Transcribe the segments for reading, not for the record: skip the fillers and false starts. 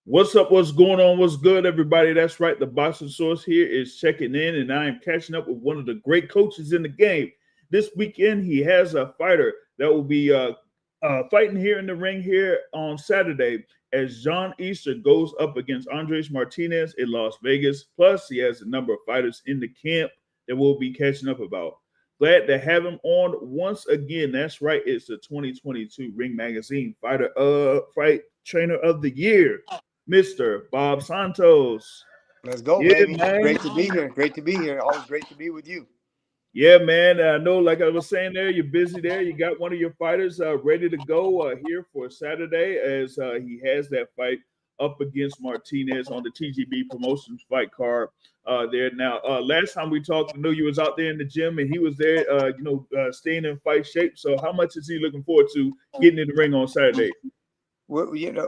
What's up? What's going on? What's good, everybody? That's right. The Boxing Source here is checking in, and I am catching up with one of the great coaches in the game. This weekend, he has a fighter that will be fighting here in the ring here on Saturday as John Easter goes up against Andres Martinez in Las Vegas. Plus, he has a number of fighters in the camp that we'll be catching up about. Glad to have him on once again. That's right. It's the 2022 Ring Magazine Fight Trainer of the Year. Mr. Bob Santos. Let's go, Yeah, baby. man. Great to be here. Great to be here. Always great to be with you. Yeah, man. I know, like I was saying there, you're busy there. You got one of your fighters ready to go here for Saturday as he has that fight up against Martinez on the TGB Promotions fight card there. Now, last time we talked, I know you was out there in the gym and he was there, staying in fight shape. So how much is he looking forward to getting in the ring on Saturday?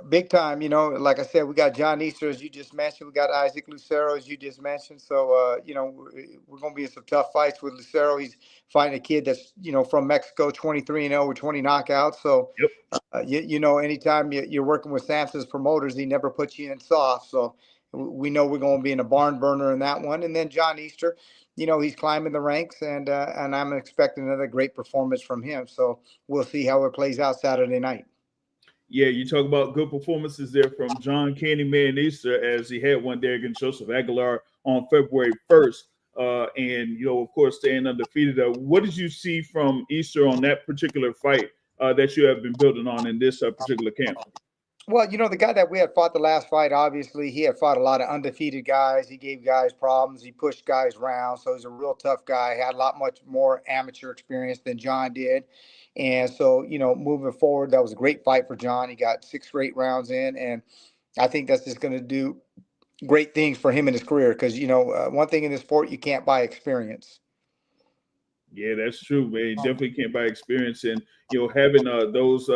Big time. Like I said, we got John Easter, as you just mentioned. We got Isaac Lucero, as you just mentioned. So, we're going to be in some tough fights with Lucero. He's fighting a kid that's, from Mexico, 23-0 with 20 knockouts. So, Yep. Anytime you're working with Samson's promoters, he never puts you in soft. So, we know we're going to be in a barn burner in that one. And then John Easter, he's climbing the ranks, and I'm expecting another great performance from him. So, we'll see how it plays out Saturday night. Yeah, you talk about good performances there from John Candyman Easter as he had one there against Joseph Aguilar on February 1st. And, of course, staying undefeated. What did you see from Easter on that particular fight that you have been building on in this particular camp? Well, the guy that we had fought the last fight, obviously, he had fought a lot of undefeated guys. He gave guys problems. He pushed guys around. So he's a real tough guy. Had much more amateur experience than John did. And so, moving forward, that was a great fight for John. He got 6 great rounds in. And I think that's just going to do great things for him in his career. Because, one thing in this sport, you can't buy experience. Yeah, that's true, man. You definitely can't buy experience. And, having those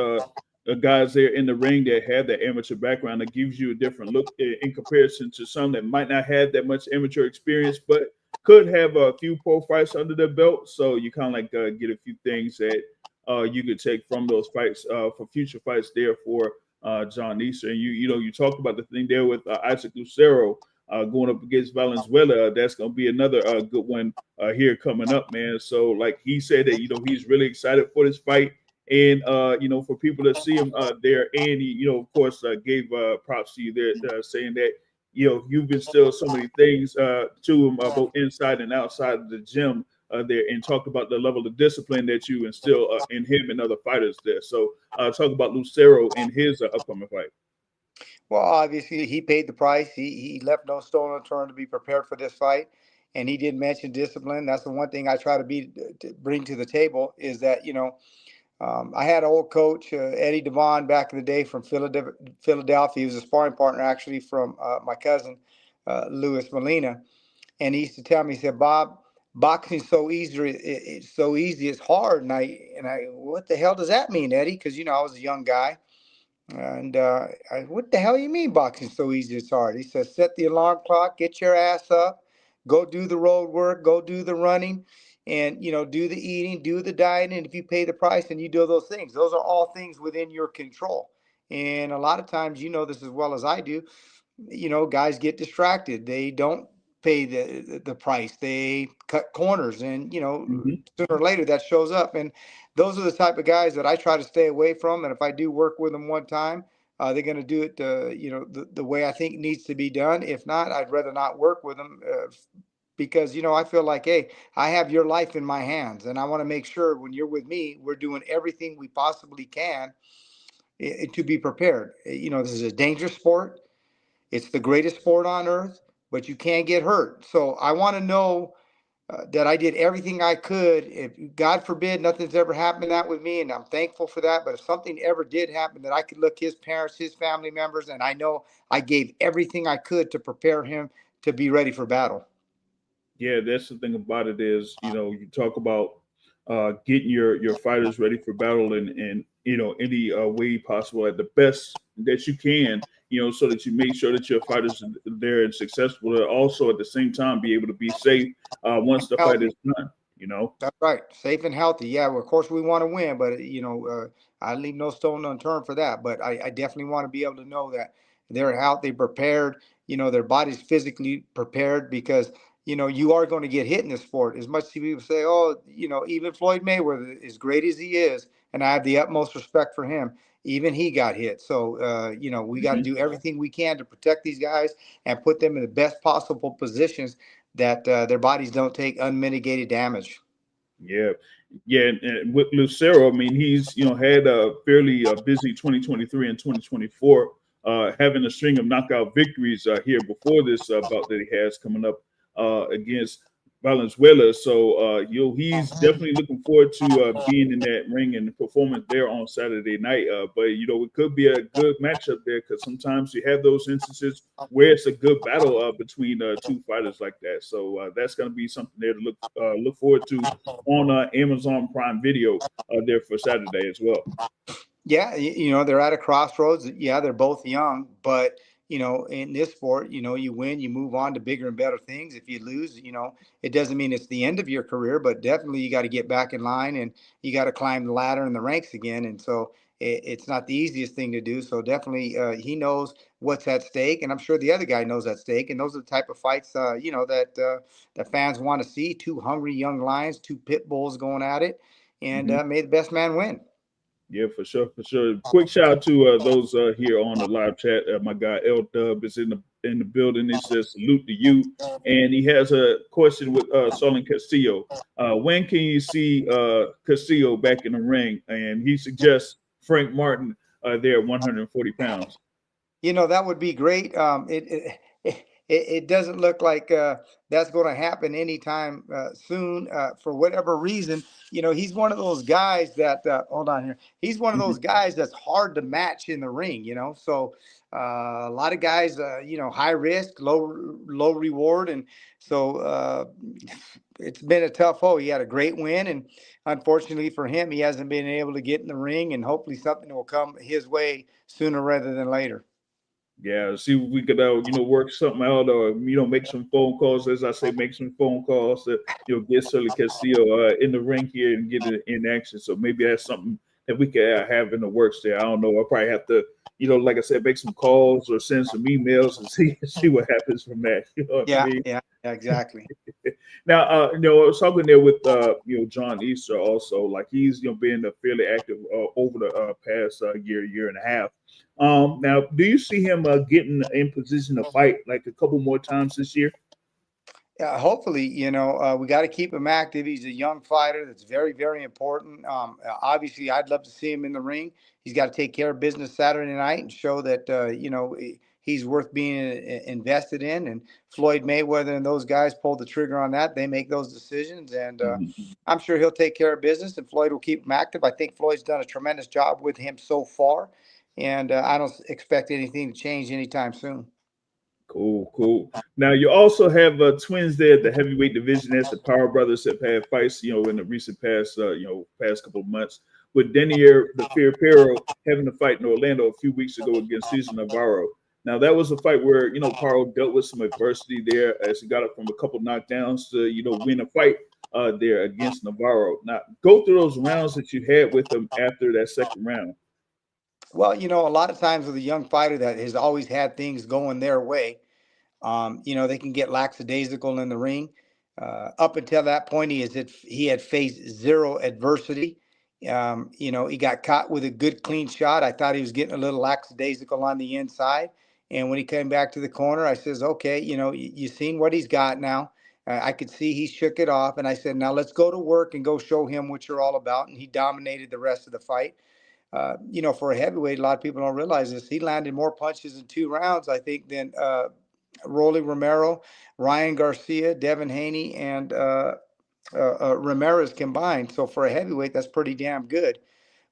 guys there in the ring that have that amateur background that gives you a different look in comparison to some that might not have that much amateur experience, but could have a few pro fights under their belt. So you kind of like get a few things that you could take from those fights for future fights there for John Easter. And you talked about the thing there with Isaac Lucero going up against Valenzuela. That's going to be another good one here coming up, man. So like he said that, he's really excited for this fight. And, for people to see him there, and he, of course, gave props to you there, saying that, you've instilled so many things to him, both inside and outside of the gym there, and talked about the level of discipline that you instill in him and other fighters there. So talk about Lucero and his upcoming fight. Well, obviously, he paid the price. He left no stone unturned to be prepared for this fight. And he did mention discipline. That's the one thing I try to bring to the table is that, I had an old coach, Eddie Devon, back in the day from Philadelphia. He was a sparring partner, actually, from my cousin, Louis Molina. And he used to tell me, he said, Bob, boxing's so easy. It's so easy. It's hard. What the hell does that mean, Eddie? Because, I was a young guy. And what the hell you mean boxing's so easy? It's hard. He says, set the alarm clock, get your ass up, go do the road work, go do the running, and do the eating, do the dieting. And if you pay the price and you do those things, those are all things within your control. And a lot of times, this as well as I do, guys get distracted. They don't pay the price. They cut corners, and sooner or later that shows up. And those are the type of guys that I try to stay away from. And if I do work with them one time, they're going to do it, the way I think it needs to be done. If not, I'd rather not work with them because, I feel like, hey, I have your life in my hands, and I want to make sure when you're with me, we're doing everything we possibly can to be prepared. This is a dangerous sport. It's the greatest sport on earth, but you can't get hurt. So I want to know that I did everything I could. If God forbid nothing's ever happened that with me, and I'm thankful for that. But if something ever did happen, that I could look his parents, his family members, and I know I gave everything I could to prepare him to be ready for battle. Yeah, that's the thing about it is, you talk about getting your fighters ready for battle in any way possible at the best that you can, so that you make sure that your fighters are there and successful, and also at the same time be able to be safe once the fight is done. That's right, safe and healthy. Yeah, well, of course we want to win, but I leave no stone unturned for that. But I definitely want to be able to know that they're out, they prepared, their body's physically prepared, because you are going to get hit in this sport. As much as people say, oh, even Floyd Mayweather, as great as he is, and I have the utmost respect for him, even he got hit. So, we got to do everything we can to protect these guys and put them in the best possible positions that their bodies don't take unmitigated damage. Yeah, yeah, and with Lucero, I mean, he's had a fairly busy 2023 and 2024, having a string of knockout victories here before this bout that he has coming up against Valenzuela. So he's definitely looking forward to being in that ring and performance there on Saturday night. But it could be a good matchup there, because sometimes you have those instances where it's a good battle between two fighters like that. So that's going to be something there to look forward to on Amazon Prime Video there for Saturday as well. Yeah, they're at a crossroads. Yeah, they're both young, but in this sport, you win, you move on to bigger and better things. If you lose, it doesn't mean it's the end of your career, but definitely you got to get back in line, and you got to climb the ladder in the ranks again. And so it's not the easiest thing to do. So definitely, he knows what's at stake, and I'm sure the other guy knows at stake. And those are the type of fights, that fans want to see: two hungry young lions, two pit bulls going at it, and may the best man win. Yeah, for sure, for sure. Quick shout out to those here on the live chat. My guy L Dub is in the building. He says salute to you, and he has a question with Solon Castillo. When can you see Castillo back in the ring? And he suggests Frank Martin there at 140 pounds. That would be great. It doesn't look like that's going to happen anytime soon, for whatever reason. He's one of those guys that hold on here. He's one of those guys that's hard to match in the ring. So a lot of guys, high risk, low reward, and so it's been a tough. Oh, he had a great win, and unfortunately for him, he hasn't been able to get in the ring. And hopefully, something will come his way sooner rather than later. Yeah, see if we could, work something out, or make some phone calls. As I say, make some phone calls to, get Sully Castillo in the ring here and get it in action. So maybe that's something that we could have in the works there. I don't know. I'll probably have to, like I said, make some calls or send some emails and see what happens from that. You know what I Yeah, mean? yeah, exactly. Now, I was talking there with John Easter also. Like he's been fairly active over the past year and a half. Now, do you see him getting in position to fight like a couple more times this year? Hopefully, we got to keep him active. He's a young fighter. That's very, very important. Obviously, I'd love to see him in the ring. He's got to take care of business Saturday night and show that, he's worth being invested in. And Floyd Mayweather and those guys pulled the trigger on that. They make those decisions. And I'm sure he'll take care of business, and Floyd will keep him active. I think Floyd's done a tremendous job with him so far. And I don't expect anything to change anytime soon. Cool. Now you also have twins there at the heavyweight division, as the Power Brothers have had fights, in the recent past, past couple of months. With Dainier Pero having a fight in Orlando a few weeks ago against Cesar Navarro. Now that was a fight where Paro dealt with some adversity there as he got up from a couple knockdowns to win a fight there against Navarro. Now go through those rounds that you had with him after that second round. Well, a lot of times with a young fighter that has always had things going their way, they can get lackadaisical in the ring. Up until that point, he had faced zero adversity. He got caught with a good, clean shot. I thought he was getting a little lackadaisical on the inside. And when he came back to the corner, I says, okay, you seen what he's got now. I could see he shook it off. And I said, now let's go to work and go show him what you're all about. And he dominated the rest of the fight. For a heavyweight, a lot of people don't realize this. He landed more punches in 2 rounds, I think, than Rolly Romero, Ryan Garcia, Devin Haney, and Ramirez combined. So for a heavyweight, that's pretty damn good.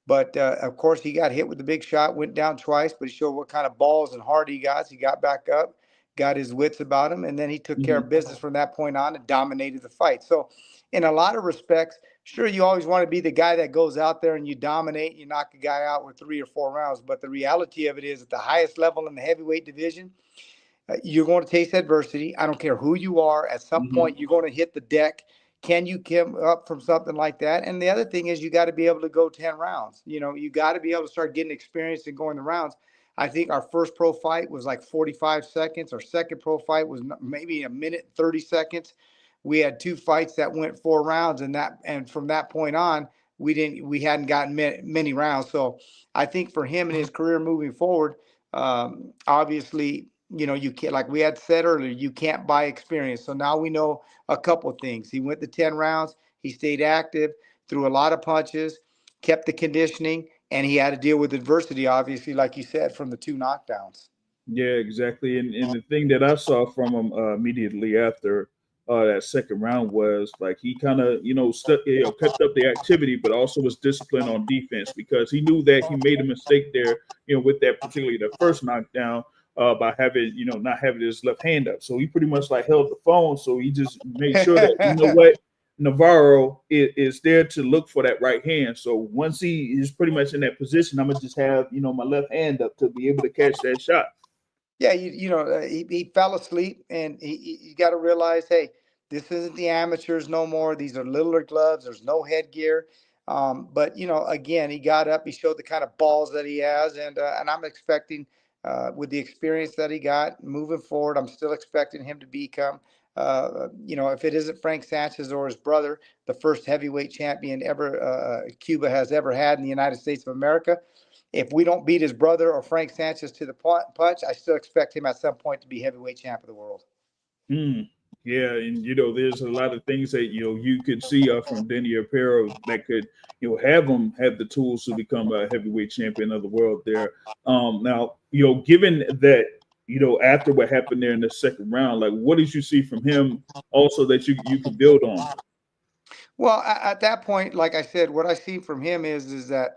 But of course, he got hit with the big shot, went down twice, but he showed what kind of balls and heart he got. He got back up, got his wits about him, and then he took care of business from that point on and dominated the fight. So in a lot of respects, sure, you always want to be the guy that goes out there and you dominate, you knock a guy out with 3 or 4 rounds. But the reality of it is, at the highest level in the heavyweight division, you're going to taste adversity. I don't care who you are. At some point, you're going to hit the deck. Can you come up from something like that? And the other thing is, you got to be able to go 10 rounds. You got to be able to start getting experience and going the rounds. I think our first pro fight was like 45 seconds. Our second pro fight was maybe a minute 30 seconds. We had 2 fights that went 4 rounds, and from that point on, we hadn't gotten many rounds. So I think for him and his career moving forward, obviously, you can't, like we had said earlier, you can't buy experience. So now we know a couple things. He went to 10 rounds. He stayed active, threw a lot of punches, kept the conditioning, and he had to deal with adversity, obviously, like you said, from the 2 knockdowns. Yeah, exactly. And the thing that I saw from him immediately after that second round was like he kind of kept up the activity, but also was disciplined on defense because he knew that he made a mistake there. With that particularly the first knockdown by having not having his left hand up. So he pretty much like held the phone. So he just made sure that what. Navarro is there to look for that right hand. So once he is pretty much in that position, I'm gonna just have my left hand up to be able to catch that shot. Yeah, he fell asleep, and you got to realize, hey, this isn't the amateurs no more. These are littler gloves. There's no headgear. But again, he got up. He showed the kind of balls that he has, and I'm expecting, with the experience that he got moving forward, I'm still expecting him to become, if it isn't Frank Sanchez or his brother, the first heavyweight champion ever Cuba has ever had in the United States of America. If we don't beat his brother or Frank Sanchez to the punch, I still expect him at some point to be heavyweight champ of the world. Yeah, and there's a lot of things that you could see from Dainier Pero that could have him have the tools to become a heavyweight champion of the world. There, now given that after what happened there in the second round, like what did you see from him also that you could build on? Well, at that point, like I said, what I see from him is that,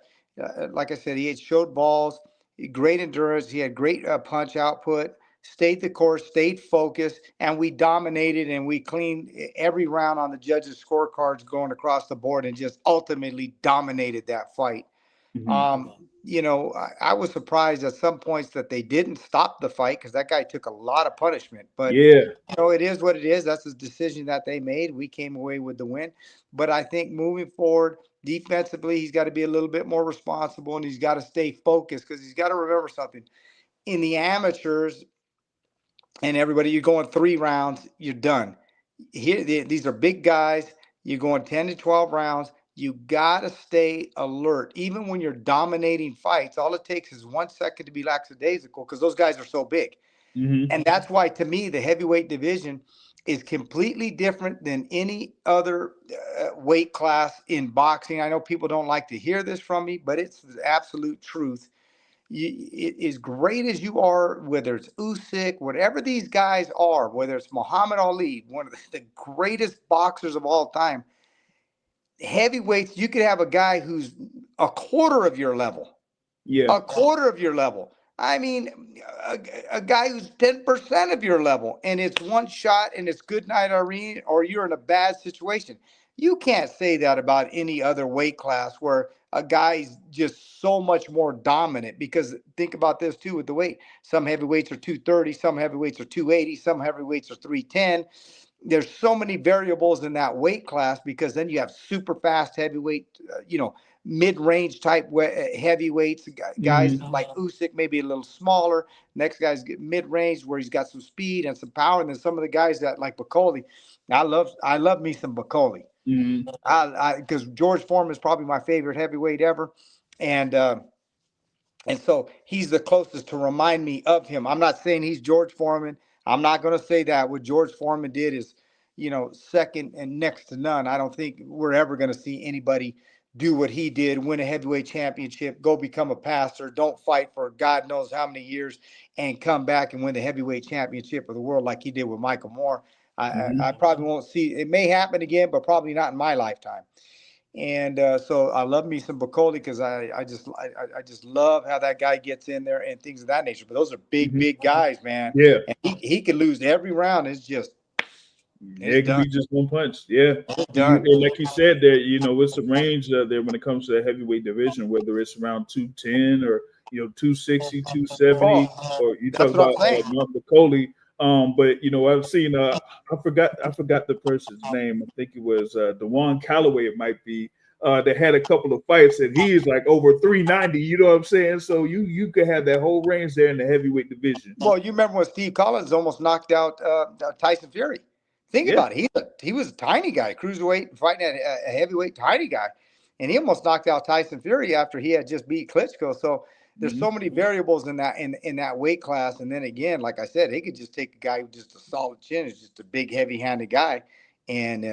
like I said, he had showed balls, great endurance. He had great punch output, stayed the course, stayed focused, and we dominated and we cleaned every round on the judges' scorecards going across the board and just ultimately dominated that fight. Mm-hmm. I was surprised at some points that they didn't stop the fight because that guy took a lot of punishment. But Yeah. it is what it is. That's the decision that they made. We came away with the win. But I think moving forward, defensively, he's got to be a little bit more responsible and he's got to stay focused because he's got to remember something. In the amateurs and everybody, you're going 3 rounds, you're done. Here, these are big guys. You're going 10 to 12 rounds. You got to stay alert. Even when you're dominating fights, all it takes is 1 second to be lackadaisical because those guys are so big. Mm-hmm. And that's why, to me, the heavyweight division is completely different than any other weight class in boxing. I know people don't like to hear this from me, but it's the absolute truth. As great as you are, whether it's Usyk, whatever these guys are, whether it's Muhammad Ali, one of the greatest boxers of all time, heavyweights, you could have a guy who's a quarter of your level. Yeah. A quarter of your level. I mean, a guy who's 10% of your level, and it's one shot and it's good night, Irene, or you're in a bad situation. You can't say that about any other weight class where a guy's just so much more dominant, because think about this too with the weight. Some heavyweights are 230, some heavyweights are 280, some heavyweights are 310. There's so many variables in that weight class because then you have super fast heavyweight, mid-range type heavyweights, guys Mm-hmm. like Usyk, maybe a little smaller. Next guy's mid-range where he's got some speed and some power. And then some of the guys that like Bacoli, I love me some Bacoli. Mm-hmm. Because George Foreman is probably my favorite heavyweight ever, and so he's the closest to remind me of him. I'm not saying he's George Foreman. I'm not going to say that. What George Foreman did is, second and next to none. I don't think we're ever going to see anybody do what he did, win a heavyweight championship, go become a pastor, don't fight for God knows how many years, and come back and win the heavyweight championship of the world like he did with Michael Moore. I probably won't see it. May happen again, but probably not in my lifetime. And so I love me some Bacoli because I just love how that guy gets in there and things of that nature. But those are Mm-hmm. big guys, man. Yeah. And he could lose every round. It's It could done. be just one punch. Yeah. It's done. And like you said, there, it's a range there when it comes to the heavyweight division, whether it's around 210 or 260, 270, or you talk That's what I'm about saying. Mark Bacoli. But I've seen I forgot the person's name. I think it was Dewan Calloway. It might be that had a couple of fights, and he's like over 390. You know what I'm saying? So you could have that whole range there in the heavyweight division. Well, you remember when Steve Collins almost knocked out Tyson Fury? Think Yeah. about it. He was a tiny guy, cruiserweight, fighting a heavyweight tiny guy, and he almost knocked out Tyson Fury after he had just beat Klitschko. So there's Hmm. so many variables in that weight class. And then again, like I said, he could just take a guy with just a solid chin, is just a big, heavy-handed guy, and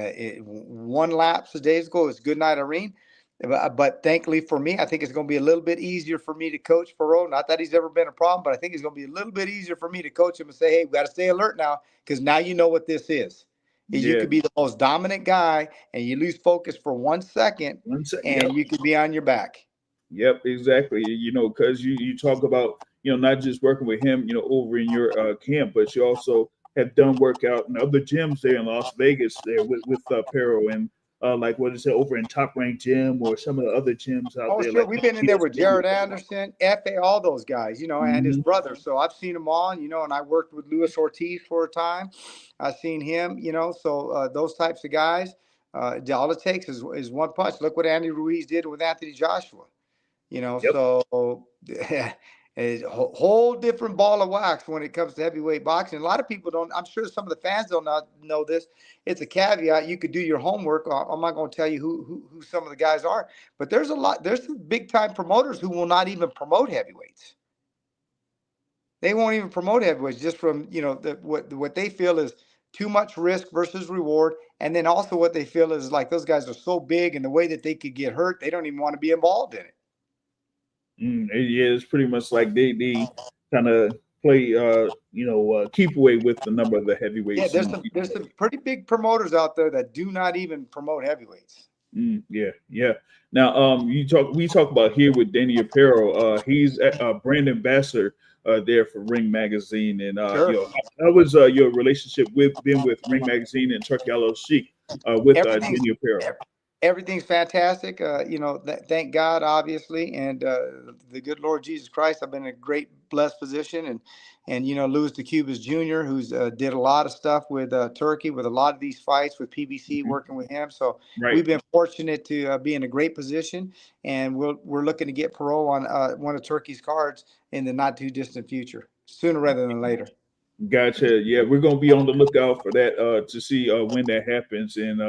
one lapse of days ago is good night, Irene. But thankfully for me, I think it's going to be a little bit easier for me to coach Perot. Not that he's ever been a problem, but I think it's going to be a little bit easier for me to coach him and say, hey, we got to stay alert now, because now you know what this is. You Yeah. could be the most dominant guy and you lose focus for 1 second One second. Yep. and you could be on your back. Yep. Exactly. You know, because you talk about not just working with him over in your camp, but you also have done workout in other gyms there in Las Vegas there with Pero and like what is it over in Top Rank Gym or some of the other gyms out Oh, there sure. like We've been in there with GSW. Jared Anderson, Fa, all those guys, and his Hmm. brother. So I've seen them all, and I worked with Luis Ortiz for a time. I've seen him, so those types of guys, all it takes is one punch. Look what Andy Ruiz did with Anthony Joshua. Yep. So a whole different ball of wax when it comes to heavyweight boxing. A lot of people don't, I'm sure some of the fans don't not know this. It's a caveat. You could do your homework. I'm not going to tell you who some of the guys are, but there's some big time promoters who will not even promote heavyweights. They won't even promote heavyweights just from, what they feel is too much risk versus reward. And then also what they feel is like those guys are so big and the way that they could get hurt, they don't even want to be involved in it. Yeah, it's pretty much like they kind of play keep away with the number of the Yeah, heavyweights there's and some pretty big promoters out there that do not even promote heavyweights. yeah. Now we talk about here with Dainier Pero. He's a brand ambassador there for Ring Magazine, and Sure. how was your relationship with Ring Magazine and Turkey Alo Sheik with Everything's Dainier Pero? everything's fantastic. Thank God, obviously, and the good Lord Jesus Christ. I've been in a great blessed position, and Louis DeCubas Jr., who's did a lot of stuff with Turkey, with a lot of these fights with PBC, Mhm. working with him. So Right. we've been fortunate to be in a great position, and we're looking to get Perot on one of Turkey's cards in the not too distant future, sooner rather than later. Gotcha. Yeah, we're gonna be on the lookout for that to see when that happens, and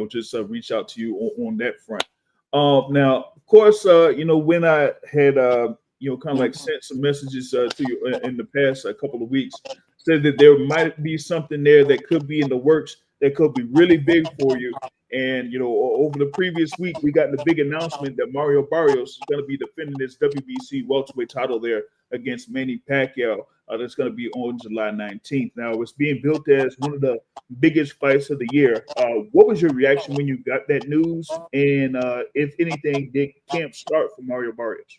just reach out to you on that front. Now, of course, when I had kind of like sent some messages to you in the past a couple of weeks, said that there might be something there that could be in the works that could be really big for you. And over the previous week, we got the big announcement that Mario Barrios is going to be defending his WBC welterweight title there against Manny Pacquiao. That's going to be on July 19th. Now, it's being built as one of the biggest fights of the year. What was your reaction when you got that news? And if anything, did camp start for Mario Barrios?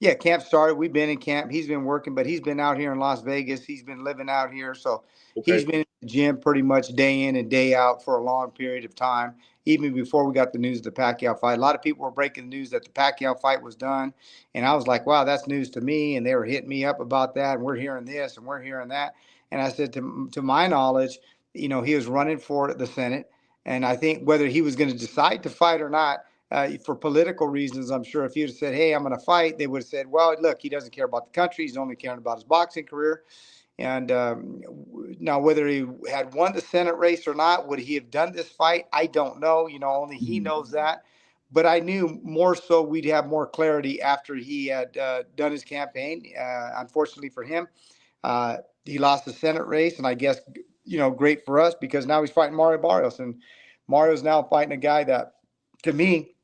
Yeah, camp started. We've been in camp. He's been working, but he's been out here in Las Vegas. He's been living out here. So he's Okay. been in the gym pretty much day in and day out for a long period of time, even before we got the news of the Pacquiao fight. A lot of people were breaking the news that the Pacquiao fight was done. And I was like, wow, that's news to me. And they were hitting me up about that. And we're hearing this and we're hearing that. And I said, to my knowledge, he was running for the Senate. And I think whether he was going to decide to fight or not, for political reasons, I'm sure if he had said, hey, I'm going to fight, they would have said, well, look, he doesn't care about the country. He's only caring about his boxing career. And now, whether he had won the Senate race or not, would he have done this fight? I don't know. Only he Mhm. knows that. But I knew more so we'd have more clarity after he had done his campaign. Unfortunately for him, he lost the Senate race. And I guess, great for us because now he's fighting Mario Barrios. And Mario's now fighting a guy that, to me,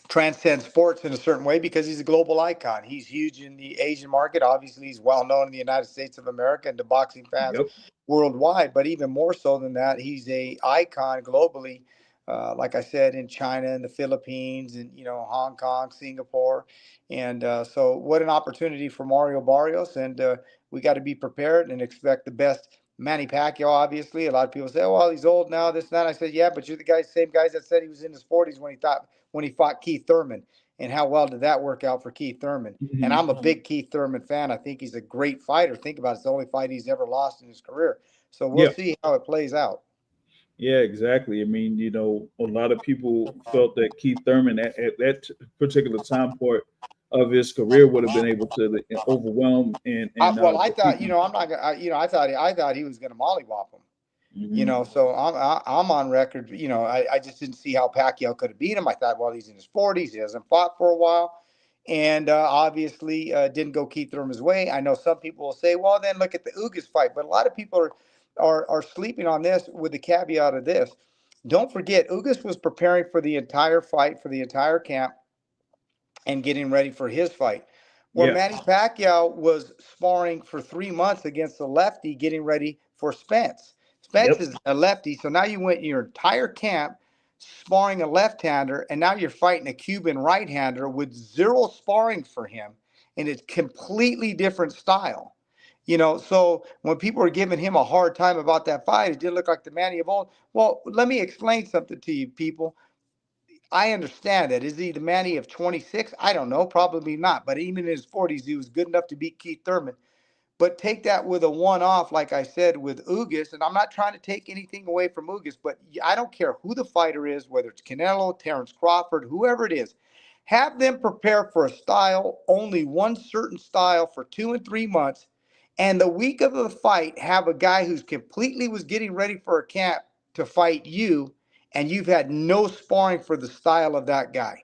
transcend sports in a certain way because he's a global icon. He's huge in the Asian market. Obviously, he's well known in the United States of America and to boxing fans Yep. worldwide. But even more so than that, he's a icon globally. Like I said, in China and the Philippines and Hong Kong, Singapore, and so what an opportunity for Mario Barrios. And we got to be prepared and expect the best. Manny Pacquiao, obviously, a lot of people say, "Oh, well, he's old now." This and that. I said, "Yeah, but you're the same guys that said he was in his 40s when he fought Keith Thurman, and how well did that work out for Keith Thurman?" And Mhm. I'm a big Keith Thurman fan. I think he's a great fighter. Think about it. It's the only fight he's ever lost in his career. So we'll Yeah. see how it plays out. Yeah, exactly. I mean, a lot of people felt that Keith Thurman at that particular time point of his career would have been able to overwhelm and Well, I defeat thought, him. I'm not gonna, I thought he was gonna mollywop him. Hmm. So I'm on record. I just didn't see how Pacquiao could have beat him. I thought, well, he's in his 40s. He hasn't fought for a while. And obviously didn't go Keith Thurman's way. I know some people will say, well, then look at the Ugas fight. But a lot of people are sleeping on this with the caveat of this. Don't forget, Ugas was preparing for the entire fight, for the entire camp, and getting ready for his fight. Where Yeah. Manny Pacquiao was sparring for 3 months against a lefty, getting ready for Spence. Spence Yep. is a lefty, so now you went your entire camp sparring a left-hander, and now you're fighting a Cuban right-hander with zero sparring for him, and it's completely different style. So when people are giving him a hard time about that fight, it didn't look like the Manny of old. Well, let me explain something to you, people. I understand that. Is he the Manny of 26? I don't know. Probably not. But even in his 40s, he was good enough to beat Keith Thurman. But take that with a one-off, like I said, with Ugas. And I'm not trying to take anything away from Ugas, but I don't care who the fighter is, whether it's Canelo, Terrence Crawford, whoever it is. Have them prepare for a style, only one certain style for 2 and 3 months. And the week of the fight, have a guy who's completely was getting ready for a camp to fight you, and you've had no sparring for the style of that guy.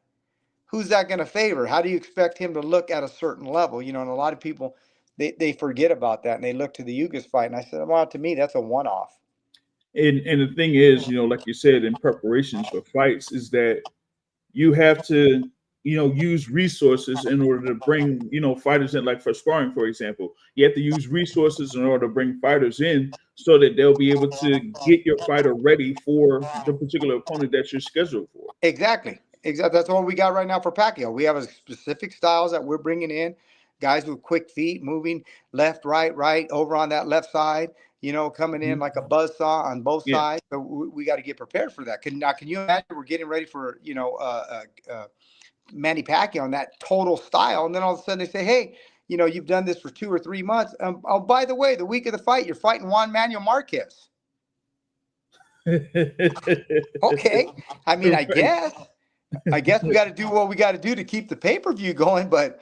Who's that going to favor? How do you expect him to look at a certain level? And a lot of people, they forget about that and they look to the Yugas fight. And I said, well, to me, that's a one-off. And the thing is, like you said, in preparations for fights, is that you have to, use resources in order to bring, fighters in. Like for sparring, for example, you have to use resources in order to bring fighters in so that they'll be able to get your fighter ready for the particular opponent that you're scheduled for. Exactly. Exactly. That's what we got right now for Pacquiao. We have a specific styles that we're bringing in, guys with quick feet, moving left, right, over on that left side, coming in Mhm. like a buzzsaw on both Yeah. sides. So we got to get prepared for that. Can you imagine we're getting ready for, Manny Pacquiao on that total style. And then all of a sudden they say, hey, you've done this for 2 or 3 months. Oh, by the way, the week of the fight, you're fighting Juan Manuel Marquez. Okay. I mean, I guess we got to do what we got to do to keep the pay-per-view going, but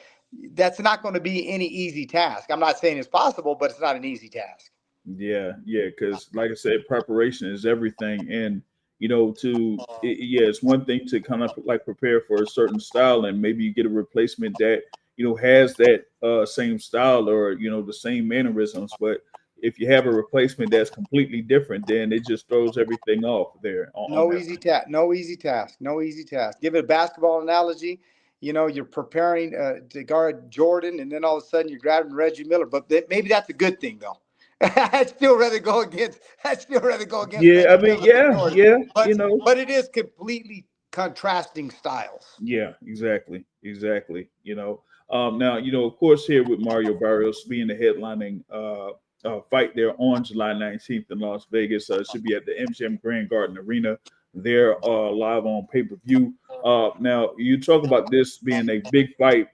that's not going to be any easy task. I'm not saying it's possible, but it's not an easy task. Yeah, yeah, because like I said, preparation is everything, and yeah, it's one thing to kind of like prepare for a certain style, and maybe you get a replacement that has that same style or the same mannerisms, but if you have a replacement that's completely different, then it just throws everything off there on No that. easy task. No easy task. No easy task. Give it a basketball analogy. You're preparing to guard Jordan, and then all of a sudden you're grabbing Reggie Miller. But maybe that's a good thing, though. I'd still rather go against. I'd still rather go against Yeah, I Reggie mean, Miller than yeah, Jordan. yeah, But it is completely contrasting styles. yeah, exactly, exactly. Now of course, here with Mario Barrios being the headlining fight there on July 19th in Las Vegas, should be at the MGM Grand Garden Arena. They're live on pay per view. Now you talk about this being a big fight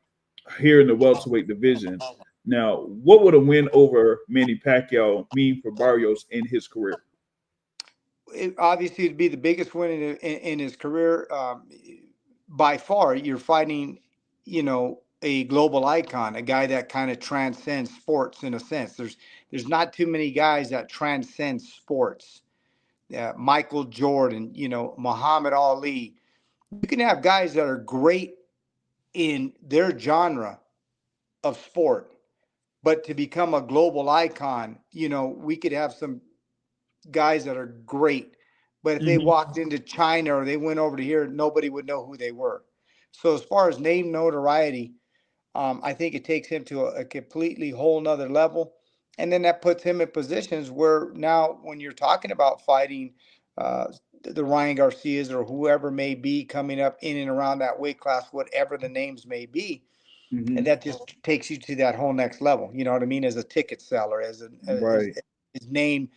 here in the welterweight division. Now, what would a win over Manny Pacquiao mean for Barrios in his career? Obviously, it'd be the biggest win in his career by far. You're fighting, a global icon, a guy that kind of transcends sports in a sense. There's not too many guys that transcend sports. Michael Jordan, Muhammad Ali. You can have guys that are great in their genre of sport, but to become a global icon, we could have some guys that are great, but if they Hmm. walked into China or they went over to here, nobody would know who they were. So as far as name notoriety, I think it takes him to a completely whole nother level. And then that puts him in positions where now when you're talking about fighting uh, the Ryan Garcias or whoever may be coming up in and around that weight class, whatever the names may be, and Hmm. that just takes you to that whole next level. You know what I mean? As a ticket seller, as Right. his name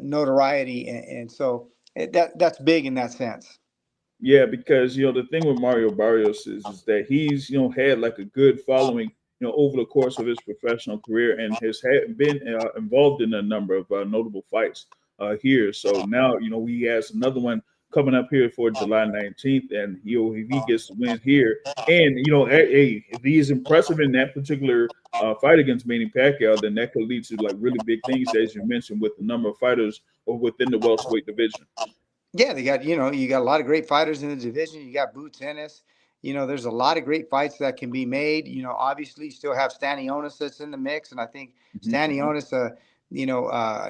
notoriety, and so that's big in that sense. Yeah, because the thing with Mario Barrios is that he's had like a good following over the course of his professional career and has been involved in a number of notable fights. here. So now, he has another one coming up here for July 19th, and if he gets to win here, and hey, if he is impressive in that particular fight against Manny Pacquiao, then that could lead to like really big things, as you mentioned, with the number of fighters within the welterweight division. Yeah, they got, you got a lot of great fighters in the division. You got Boots Ennis. There's a lot of great fights that can be made. Obviously, you still have Stanionis that's in the mix, and I think Mhm. Stanionis,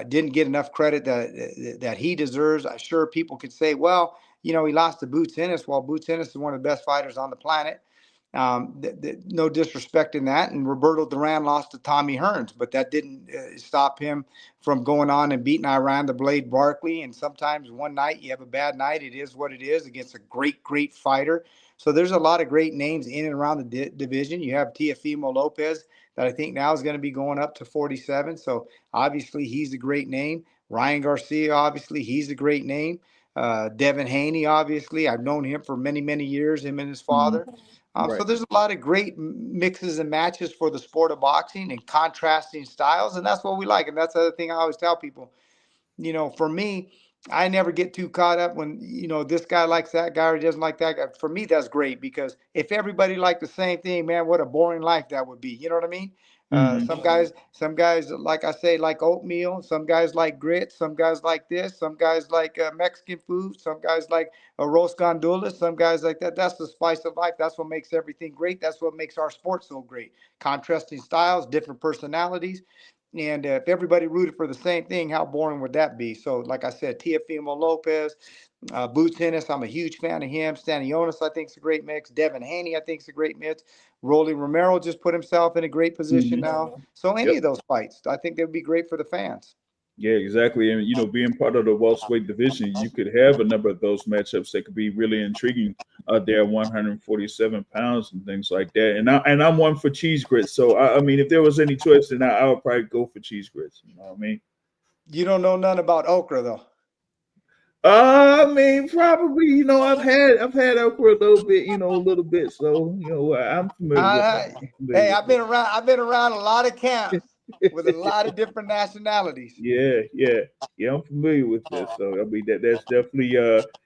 didn't get enough credit that he deserves. I'm sure people could say, well, he lost to Boots Ennis. Well, Boots Ennis is one of the best fighters on the planet. No disrespect in that. And Roberto Duran lost to Tommy Hearns, but that didn't stop him from going on and beating Iran the Blade Barkley. And sometimes one night you have a bad night. It is what it is against a great, great fighter. So there's a lot of great names in and around the division. You have Teofimo Lopez that I think now is going to be going up to 47. So obviously he's a great name. Ryan Garcia, obviously he's a great name. Devin Haney, obviously, I've known him for many, many years, him and his father. So Right. there's a lot of great mixes and matches for the sport of boxing and contrasting styles, and that's what we like. And that's the other thing I always tell people. For me, I never get too caught up when, this guy likes that guy or doesn't like that guy. For me, that's great, because if everybody liked the same thing, man, what a boring life that would be. You know what I mean? Hmm. Some guys, like I say, like oatmeal. Some guys like grits. Some guys like this. Some guys like Mexican food. Some guys like arroz con dulce. Some guys like that. That's the spice of life. That's what makes everything great. That's what makes our sport so great. Contrasting styles, different personalities. And if everybody rooted for the same thing, how boring would that be? So, like I said, Teofimo Lopez, Boots Ennis, I'm a huge fan of him. Stanionis, I think, is a great mix. Devin Haney, I think, is a great mix. Rolly Romero just put himself in a great position Hmm. now. So, any Yep. of those fights, I think they would be great for the fans. Yeah, exactly. And being part of the welterweight division, you could have a number of those matchups that could be really intriguing. There at 147 pounds and things like that. And I'm one for cheese grits. So I mean, if there was any choice, then I would probably go for cheese grits. You know what I mean? You don't know nothing about okra, though. I mean, probably. I've had okra a little bit. A little bit. So I'm familiar with it. Uh, I'm familiar hey, with I've been around. I've been around a lot of camps with a it. lot of different nationalities. Yeah, yeah, yeah. I'm familiar with this, so I mean that's definitely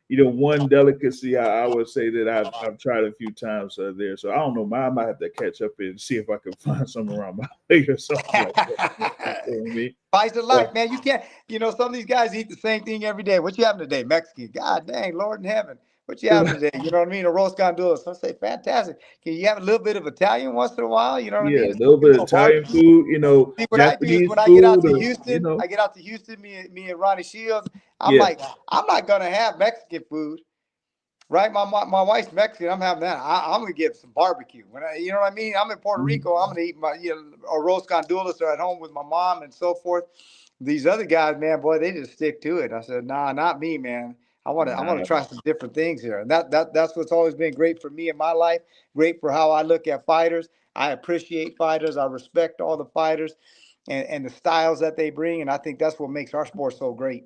one delicacy I would say that I've tried a few times there. So I don't know, I might have to catch up and see if I can find some around my way or something like that. You feel me? Spice of Uh, life, man. You can't, some of these guys eat the same thing every day. What you having today? Mexican. God dang, Lord in heaven. What you having today? You know what I mean? A roast gondola. So I say, fantastic. Can you have a little bit of Italian once in a while? You know what I yeah, mean? a little bit of A Italian barbecue. food, See, what I do is Japanese when I get out food, to or Houston, me and Ronnie Shields, I'm yeah. like, I'm not going to have Mexican food. Right, my wife's Mexican. I'm having that. I'm gonna get some barbecue. You know what I mean. I'm in Puerto Mhm. Rico. I'm gonna eat my arroz con dulce or at home with my mom and so forth. These other guys, man, boy, they just stick to it. I said, nah, not me, man. I want to Nah. try some different things here, and that's what's always been great for me in my life. Great for how I look at fighters. I appreciate fighters. I respect all the fighters and the styles that they bring, and I think that's what makes our sport so great.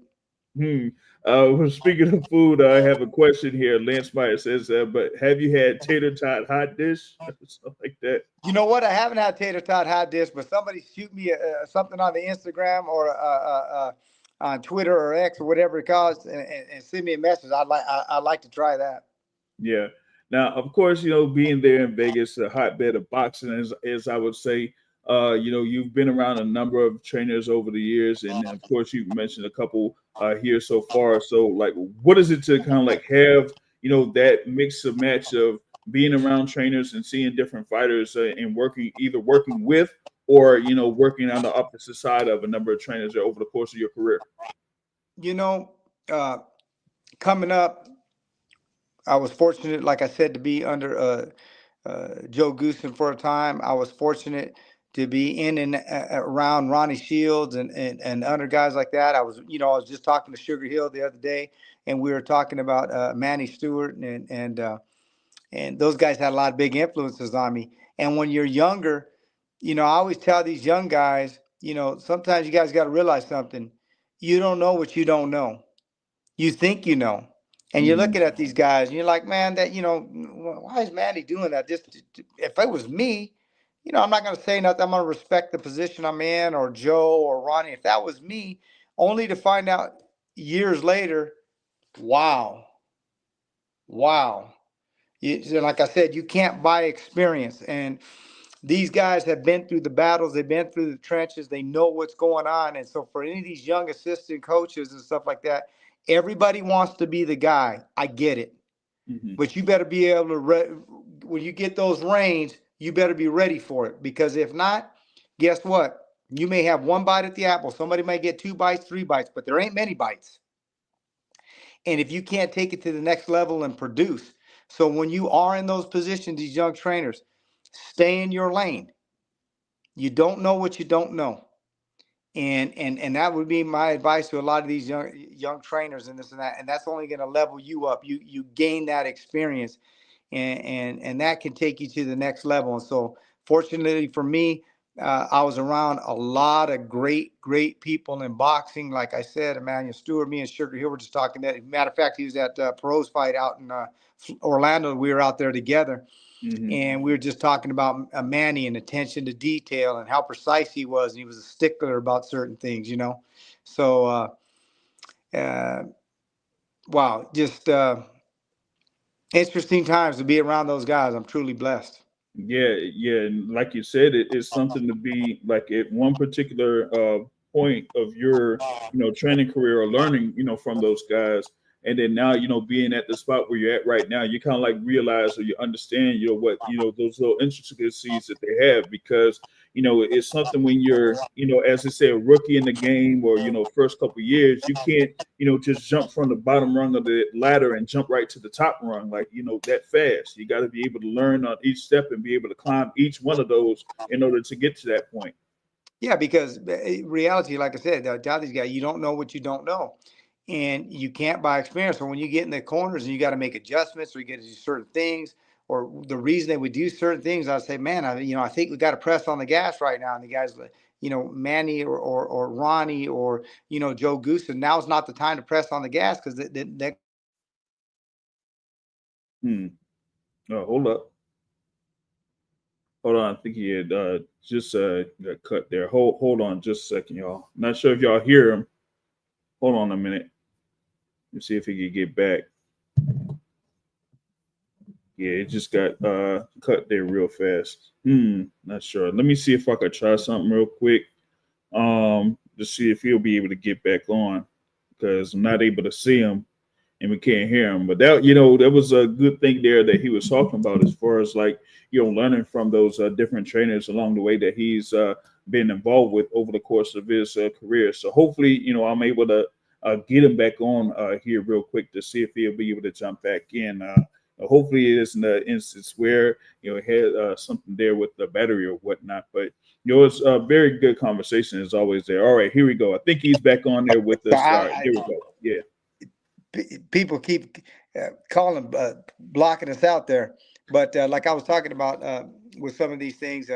Hmm. Well, speaking of food, I have a question here. Lance Meyer says, "But have you had tater tot hot dish, something like that?" You know what? I haven't had tater tot hot dish, but somebody shoot me something on the Instagram or on Twitter or X or whatever it calls, and send me a message. I'd like to try that. Yeah. Now, of course, being there in Vegas, a hotbed of boxing, as I would say, you've been around a number of trainers over the years, and of course, you've mentioned a couple here so far. So, like, what is it to kind of like have, that mix of match of being around trainers and seeing different fighters and working with or working on the opposite side of a number of trainers over the course of your career? You know, uh, coming up, I was fortunate, like I said, to be under Joe Goosen for a time. I was fortunate to be in and around Ronnie Shields and other guys like that. I was just talking to Sugar Hill the other day, and we were talking about Manny Stewart and those guys had a lot of big influences on me. And when you're younger, I always tell these young guys, sometimes you guys got to realize something. You don't know what you don't know. You think you know. And you're Hmm. looking at these guys and you're like, man, why is Manny doing that? Just if it was me, I'm not going to say nothing. I'm going to respect the position I'm in, or Joe or Ronnie. If that was me, only to find out years later, wow. So like I said, you can't buy experience. And these guys have been through the battles, they've been through the trenches, they know what's going on. And so for any of these young assistant coaches and stuff like that, everybody wants to be the guy. I get it. Mm-hmm. But you better be able to, when you get those reins, you better be ready for it. Because if not, guess what? You may have one bite at the apple. Somebody might get 2 bites, 3 bites, but there ain't many bites. And if you can't take it to the next level and produce, so when you are in those positions, these young trainers, stay in your lane. You don't know what you don't know. And that would be my advice to a lot of these young trainers and this and that. And that's only going to level you up. You gain that experience, and that can take you to the next level. And so fortunately for me, I was around a lot of great people in boxing. Like I said, Emmanuel Stewart, me and Sugar Hill were just talking that. Matter of fact, he was at Pero's fight out in Orlando. We were out there together. Mm-hmm. And we were just talking about Manny and attention to detail and how precise he was. And he was a stickler about certain things, you know. So, wow, just interesting times to be around those guys. I'm truly blessed. Yeah. And like you said, it's something to be like at one particular point of your, training career or learning, from those guys. And then now, being at the spot where you're at right now, you kind of like realize or you understand, what, those little intricacies that they have because, it's something when you're, as they say, a rookie in the game or, first couple of years, you can't, just jump from the bottom rung of the ladder and jump right to the top rung, like, that fast. You got to be able to learn on each step and be able to climb each one of those in order to get to that point. Yeah, because reality, like I said, these guys, you don't know what you don't know. And you can't buy experience. So when you get in the corners and you got to make adjustments or you get to do certain things, or the reason they would do certain things, I'd say, man, I think we got to press on the gas right now. And the guys, Manny or Ronnie or, Joe Goose, and now's not the time to press on the gas because they Oh, hold on. I think he had just got cut there. Hold on just a second, y'all. Not sure if y'all hear him. Hold on a minute. Let's see if he can get back. Yeah, it just got cut there real fast. Not sure. Let me see if I could try something real quick. To see if he'll be able to get back on because I'm not able to see him and we can't hear him. But that was a good thing there that he was talking about as far as like, learning from those different trainers along the way that he's been involved with over the course of his career. So hopefully, I'm able to get him back on here real quick to see if he'll be able to jump back in. Hopefully it isn't an instance where, it had something there with the battery or whatnot. But, it's a very good conversation as always there. All right, here we go. I think he's back on there with us. All right, here we go. Yeah. People keep calling, blocking us out there. But like I was talking about with some of these things,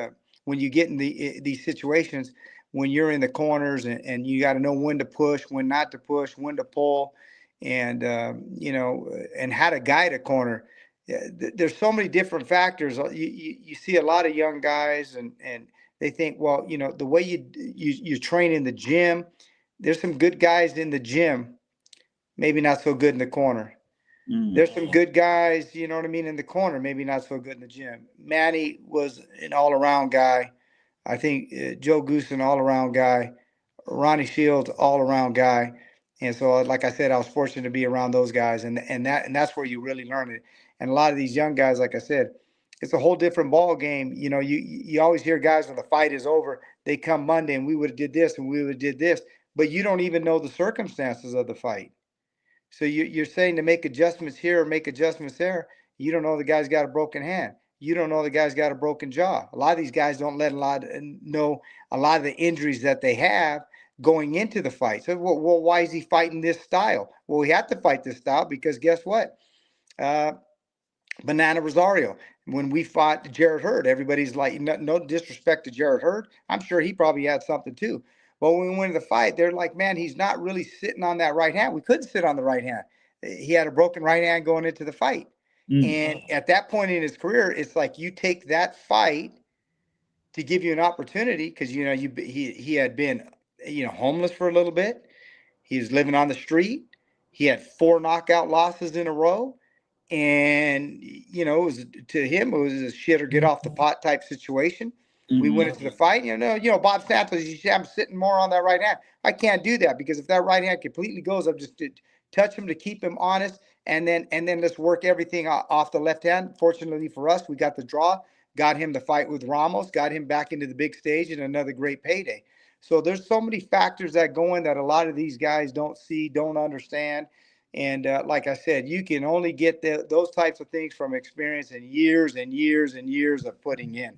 when you get in these situations, when you're in the corners and you got to know when to push, when not to push, when to pull, and and how to guide a corner. There's so many different factors. You see a lot of young guys, and they think, well, the way you train in the gym, there's some good guys in the gym, maybe not so good in the corner. There's some good guys, you know what I mean, in the corner, maybe not so good in the gym. Manny was an all-around guy. I think Joe Goose, an all-around guy. Ronnie Shields, all-around guy. And so, like I said, I was fortunate to be around those guys, and that's where you really learn it. And a lot of these young guys, like I said, it's a whole different ball game. You always hear guys when the fight is over, they come Monday and we would have did this and we would have did this, but you don't even know the circumstances of the fight. So you're saying to make adjustments here or make adjustments there. You don't know the guy's got a broken hand. You don't know the guy's got a broken jaw. A lot of these guys don't know a lot of the injuries that they have going into the fight. So, well, why is he fighting this style? Well, he had to fight this style because guess what? Uh, Banana Rosario. When we fought Jared Hurd, everybody's like, no disrespect to Jared Hurd. I'm sure he probably had something too. But when we went to the fight, they're like, man, he's not really sitting on that right hand. We couldn't sit on the right hand. He had a broken right hand going into the fight. And at that point in his career, it's like you take that fight to give you an opportunity because he had been homeless for a little bit. He was living on the street. He had 4 knockout losses in a row. And, it was, to him, it was a shit or get off the pot type situation. We went into the fight. Bob Santos, you see, I'm sitting more on that right hand. I can't do that because if that right hand completely goes, I'm just to touch him to keep him honest. And then let's work everything off the left hand. Fortunately for us, we got the draw, got him the fight with Ramos, got him back into the big stage, and another great payday. So there's so many factors that go in that a lot of these guys don't see, don't understand. And like I said, you can only get those types of things from experience and years and years and years of putting in.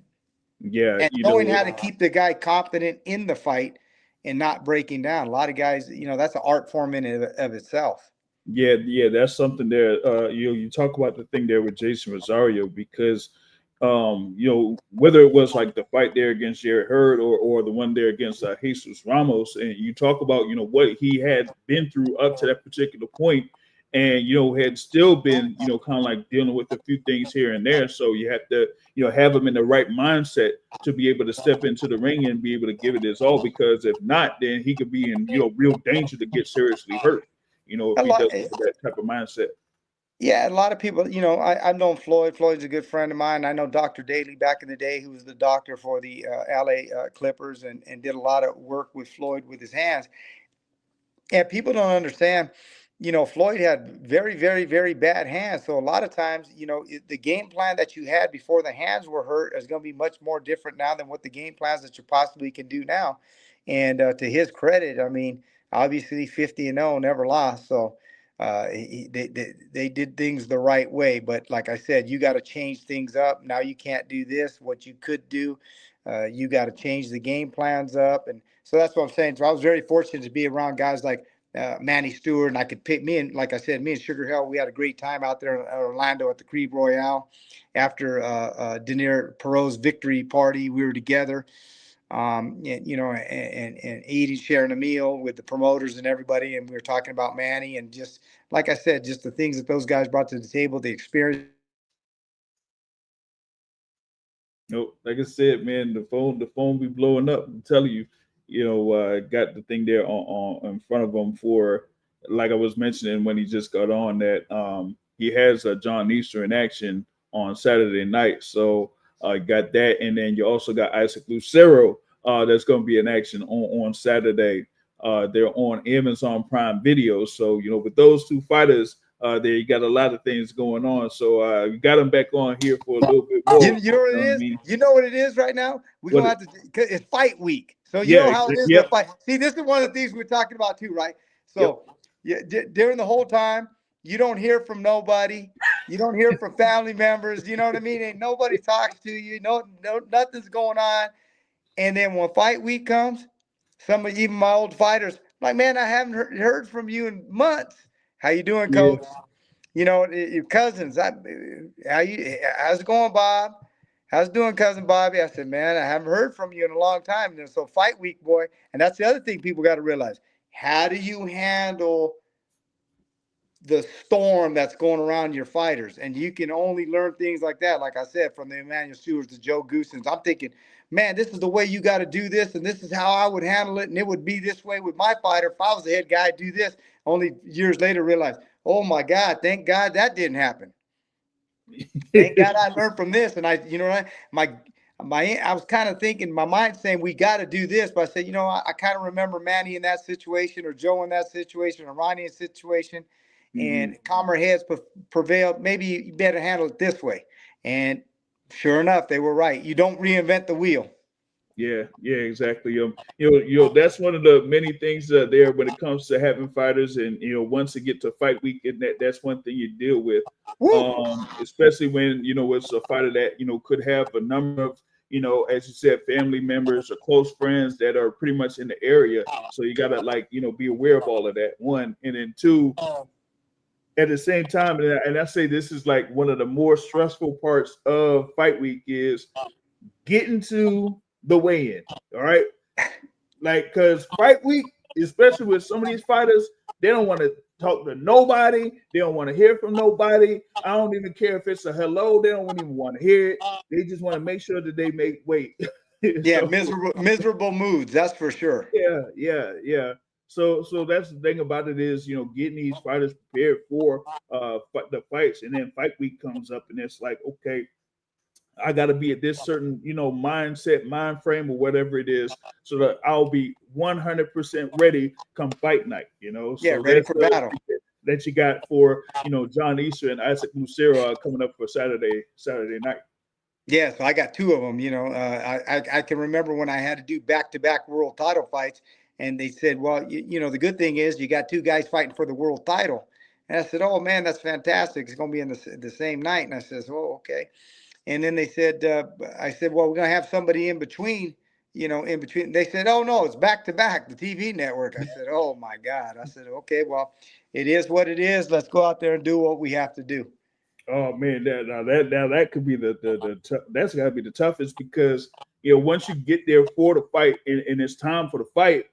Yeah, And knowing how to keep the guy confident in the fight and not breaking down. A lot of guys, that's an art form in and of itself. Yeah, that's something there. You talk about the thing there with Jason Rosario because whether it was like the fight there against Jared Hurd or the one there against Jesus Ramos, and you talk about what he had been through up to that particular point, and had still been kind of like dealing with a few things here and there. So you have to have him in the right mindset to be able to step into the ring and be able to give it his all. Because if not, then he could be in real danger to get seriously hurt. If he doesn't have that type of mindset. Yeah, a lot of people, I've known Floyd. Floyd's a good friend of mine. I know Dr. Daly back in the day, who was the doctor for the LA Clippers and did a lot of work with Floyd with his hands. And people don't understand, Floyd had very, very, very bad hands. So a lot of times, the game plan that you had before the hands were hurt is going to be much more different now than what the game plans that you possibly can do now. And to his credit, I mean, obviously 50-0, never lost. So they did things the right way. But like I said, you got to change things up. Now you can't do this, what you could do. You got to change the game plans up. And so that's what I'm saying. So I was very fortunate to be around guys like Manny Stewart, and I could pick me and, like I said, me and Sugar Hill, we had a great time out there in Orlando at the Creve Royale after Dainier Pero's victory party. We were together, and eating, sharing a meal with the promoters and everybody, and we were talking about Manny and just like I said, just the things that those guys brought to the table, the experience. Nope. Like I said, man, the phone be blowing up. I'm telling you, got the thing there on in front of him for, like I was mentioning when he just got on, that he has John Easter in action on Saturday night. So got that, and then you also got Isaac Lucero that's going to be in action on Saturday. They're on Amazon Prime Video. So with those two fighters. There you got a lot of things going on, so you got them back on here for a little bit more. You know what it is? You know what it is right now? We're gonna have to. It's fight week, so you know how it is. Yep. Fight. See, this is one of the things we're talking about too, right? So, during the whole time, you don't hear from nobody. You don't hear from family members. You know what I mean? Ain't nobody talks to you. No, nothing's going on. And then when fight week comes, even my old fighters, like, man, I haven't heard from you in months. How you doing, Coach? Your cousins. How's it going, Bob? How's it doing, cousin Bobby? I said, man, I haven't heard from you in a long time. And so fight week, boy. And that's the other thing people got to realize. How do you handle the storm that's going around your fighters? And you can only learn things like that, like I said, from the Emmanuel Stewarts to Joe Goosens. I'm thinking, man, this is the way you got to do this, and this is how I would handle it, and it would be this way with my fighter. If I was the head guy, I'd do this. Only years later realize, oh my God, thank God that didn't happen. Thank God I learned from this. And I was kind of thinking, my mind saying, we got to do this. But I said, I kind of remember Manny in that situation, or Joe in that situation, or Ronnie in that situation. And calmer heads prevailed. Maybe you better handle it this way. And sure enough, they were right. You don't reinvent the wheel. Yeah, exactly. That's one of the many things there when it comes to having fighters, and once you get to fight week, and that's one thing you deal with. Especially when it's a fighter that could have a number of as you said, family members or close friends that are pretty much in the area. So you gotta be aware of all of that. One, and then two. At the same time, and I say this is like one of the more stressful parts of fight week is getting to the weigh-in. All right, because fight week, especially with some of these fighters, they don't want to talk to nobody. They don't want to hear from nobody. I don't even care if it's a hello. They don't even want to hear it. They just want to make sure that they make weight. Yeah, so, miserable moods. That's for sure. Yeah. So that's the thing about it is, getting these fighters prepared for the fights, and then fight week comes up, and it's like, okay, I got to be at this certain, mindset, mind frame, or whatever it is, so that I'll be 100% ready come fight night. Yeah, So ready that's for battle. that you got for John Easter and Isaac Lucero coming up for Saturday night. Yeah, so I got two of them. I can remember when I had to do back-to-back world title fights, and they said, "Well, the good thing is you got two guys fighting for the world title." And I said, "Oh man, that's fantastic! It's going to be in the same night." And I says, "Oh, okay." And then they said, I said, "Well, we're going to have somebody in between." In between. They said, "Oh no, it's back-to-back, the TV network." I said, "Oh my God!" I said, "Okay, well, it is what it is. Let's go out there and do what we have to do." Oh man, that could be that's got to be the toughest, because once you get there for the fight, and it's time for the fight,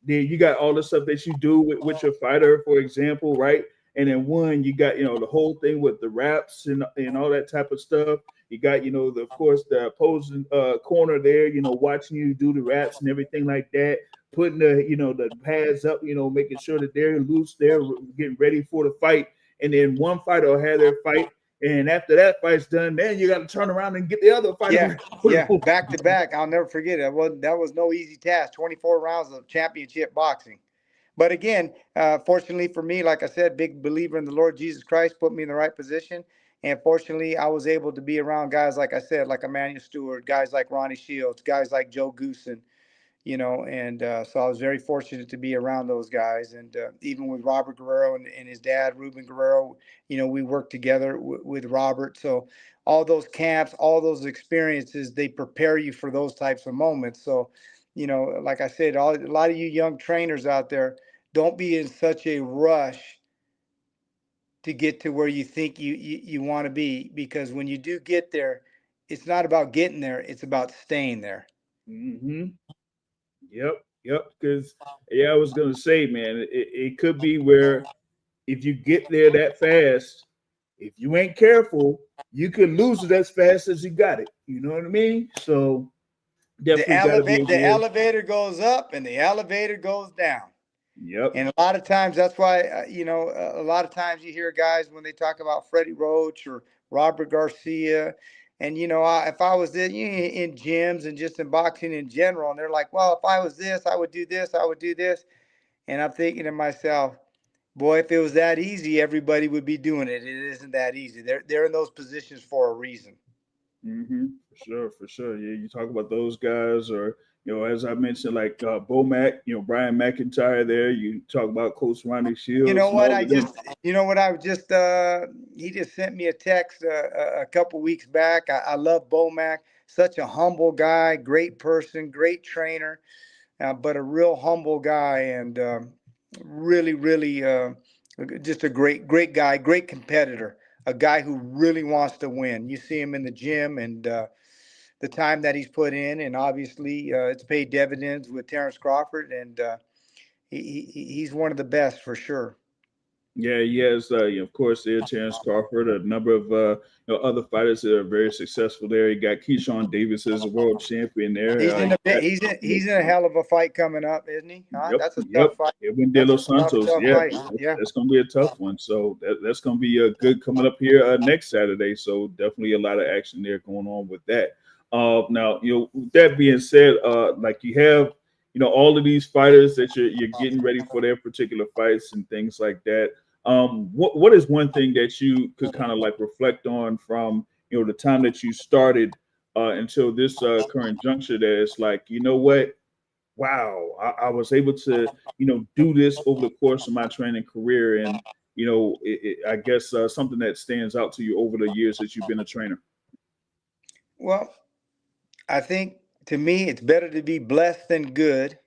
then you got all the stuff that you do with your fighter, for example, right? And then one, you got the whole thing with the wraps and all that type of stuff. You got of course the opposing corner there, watching you do the wraps and everything like that. Putting the pads up, making sure that they're loose, they're getting ready for the fight. And then one fighter will have their fight, and after that fight's done, then you got to turn around and get the other fighter. Yeah, back to back. I'll never forget it. That was no easy task. 24 rounds of championship boxing. But again, fortunately for me, like I said, big believer in the Lord Jesus Christ, put me in the right position. And fortunately, I was able to be around guys, like I said, like Emmanuel Stewart, guys like Ronnie Shields, guys like Joe Goosen, and so I was very fortunate to be around those guys. And even with Robert Guerrero and his dad, Ruben Guerrero, we worked together with Robert. So all those camps, all those experiences, they prepare you for those types of moments. So, like I said, a lot of you young trainers out there, don't be in such a rush to get to where you think you want to be, because when you do get there, it's not about getting there, it's about staying there. Hmm. Yep. Because I was gonna say, man, it could be where if you get there that fast, if you ain't careful, you could lose it as fast as you got it. You know what I mean? So definitely got to be The aware. elevator goes up and the elevator goes down. Yep. And a lot of times, that's why, a lot of times you hear guys when they talk about Freddie Roach or Robert Garcia. And, if I was in gyms and just in boxing in general, and they're like, well, if I was this, I would do this, I would do this. And I'm thinking to myself, boy, if it was that easy, everybody would be doing it. It isn't that easy. They're in those positions for a reason. For sure. Yeah, you talk about those guys, or as I mentioned, like Bomac, Brian McIntyre. There, you talk about Coach Ronnie You know Shields and what? all of them. I just, he just sent me a text a couple weeks back. I love Bomac, such a humble guy, great person, great trainer, but a real humble guy, and really, really, just a great guy, great competitor, a guy who really wants to win. You see him in the gym, and the time that he's put in, and obviously it's paid dividends with Terrence Crawford, and he's one of the best for sure. Yeah, he has, of course, there Terrence Crawford, a number of other fighters that are very successful there. You got Keyshawn Davis as a world champion there. He's in You a got, he's in a hell of a fight coming up, isn't he? Huh? yep, That's a yep. tough fight. Edwin De That's a Los Santos. tough Yeah, fight. Yeah. that's going to be a tough one. So that's going to be good coming up here next Saturday. So definitely a lot of action there going on with that. Now, with that being said, like you have, all of these fighters that you're getting ready for their particular fights and things like that. What is one thing that you could kind of like reflect on from the time that you started until this current juncture? That it's like, what, wow, I was able to do this over the course of my training career, and I guess something that stands out to you over the years that you've been a trainer. Well, I think to me it's better to be blessed than good.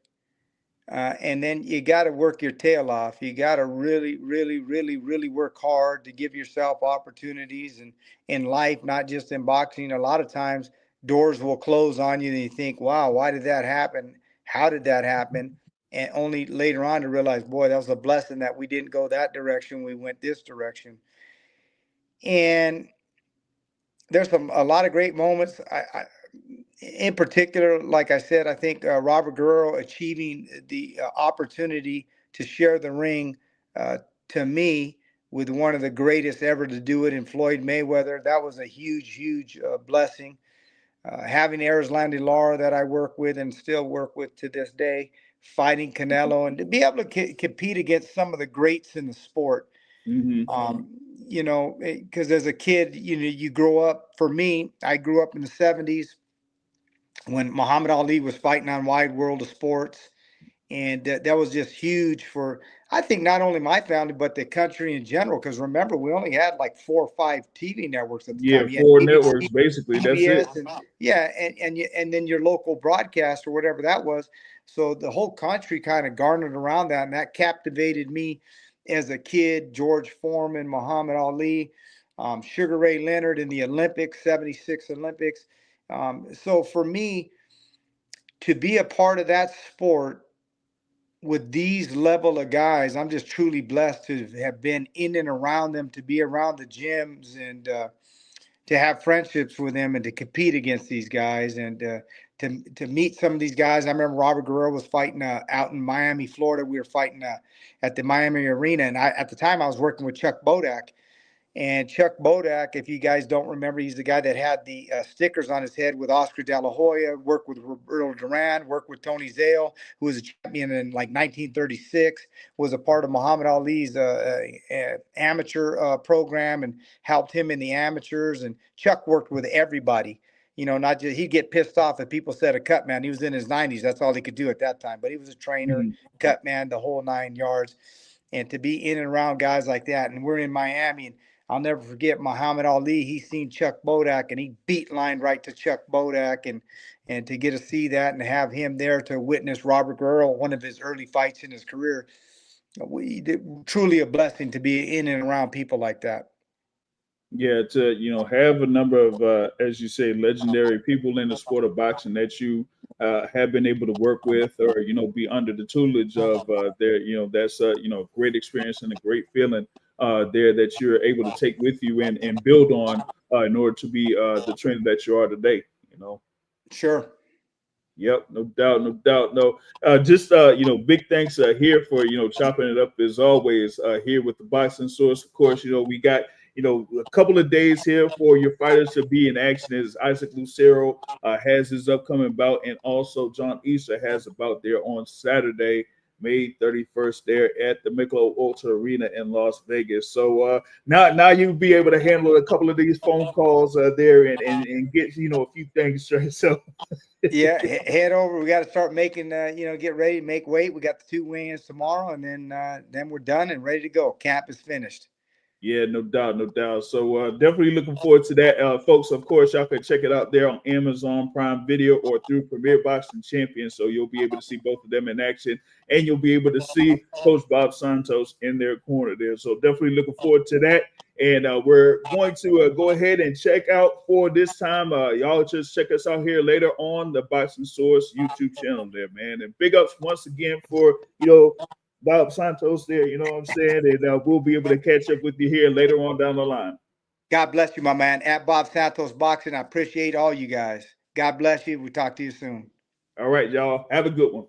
And then you got to work your tail off. You got to really, really, really, really work hard to give yourself opportunities and in life, not just in boxing. A lot of times doors will close on you and you think, wow, why did that happen? How did that happen? And only later on to realize, boy, that was a blessing that we didn't go that direction. We went this direction. And there's a lot of great moments in particular, like I said, I think Robert Guerrero achieving the opportunity to share the ring, uh, to me, with one of the greatest ever to do it in Floyd Mayweather. That was a huge, huge blessing. Having Erislandy Lara that I work with and still work with to this day, fighting Canelo, and to be able to compete against some of the greats in the sport. Mm-hmm. Um, because as a kid, you grow up. For me, I grew up in the '70s when Muhammad Ali was fighting on Wide World of Sports, and that was just huge for, I think, not only my family but the country in general. Because remember, we only had like 4 or 5 TV networks at the Yeah, time. You had 4 networks ABC, basically. That's it. PBS, and yeah, and then your local broadcast or whatever that was. So the whole country kind of garnered around that, and that captivated me as a kid. George Foreman, Muhammad Ali, Sugar Ray Leonard in the Olympics, '76 Olympics. So for me, to be a part of that sport with these level of guys, I'm just truly blessed to have been in and around them, to be around the gyms, and to have friendships with them, and to compete against these guys, and to meet some of these guys. I remember Robert Guerrero was fighting out in Miami, Florida. We were fighting at the Miami Arena, and at the time I was working with Chuck Bodak. And Chuck Bodak, if you guys don't remember, he's the guy that had the stickers on his head with Oscar De La Hoya, worked with Roberto Duran, worked with Tony Zale, who was a champion in like 1936, was a part of Muhammad Ali's amateur program and helped him in the amateurs. And Chuck worked with everybody. Not just, he'd get pissed off if people said a cut man. He was in his 90s. That's all he could do at that time. But he was a trainer, Mhm. cut man, the whole 9 yards. And to be in and around guys like that, and we're in Miami, and I'll never forget Muhammad Ali. He seen Chuck Bodak, and he beat line right to Chuck Bodak, and to get to see that and have him there to witness Robert Guerrero, one of his early fights in his career, truly a blessing to be in and around people like that. Yeah, to have a number of as you say, legendary people in the sport of boxing that you have been able to work with, or be under the tutelage of there. That's great experience and a great feeling there that you're able to take with you and build on in order to be the trainer that you are today. Sure. Yep, no doubt, no doubt. No, just big thanks here for chopping it up as always here with the Boxing Source. Of course, we got a couple of days here for your fighters to be in action. As Isaac Lucero has his upcoming bout, and also John Easter has a bout there on Saturday, May 31st, there at the Michelob Ultra Arena in Las Vegas. So now you'll be able to handle a couple of these phone calls there and get a few things straight. So. Yeah, head over. We got to start making, get ready to make weight. We got the 2 weigh-ins tomorrow, and then we're done and ready to go. Camp is finished. Yeah, no doubt, no doubt. So definitely looking forward to that, folks. Of course, y'all can check it out there on Amazon Prime Video or through Premier Boxing Champion. So you'll be able to see both of them in action, and you'll be able to see Coach Bob Santos in their corner there. So definitely looking forward to that. And we're going to go ahead and check out for this time. Y'all just check us out here later on the Boxing Source YouTube channel there, man. And big ups once again for Bob Santos there, you know what I'm saying? And we'll be able to catch up with you here later on down the line. God bless you, my man. At Bob Santos Boxing, I appreciate all you guys. God bless you. We'll talk to you soon. All right, y'all. Have a good one.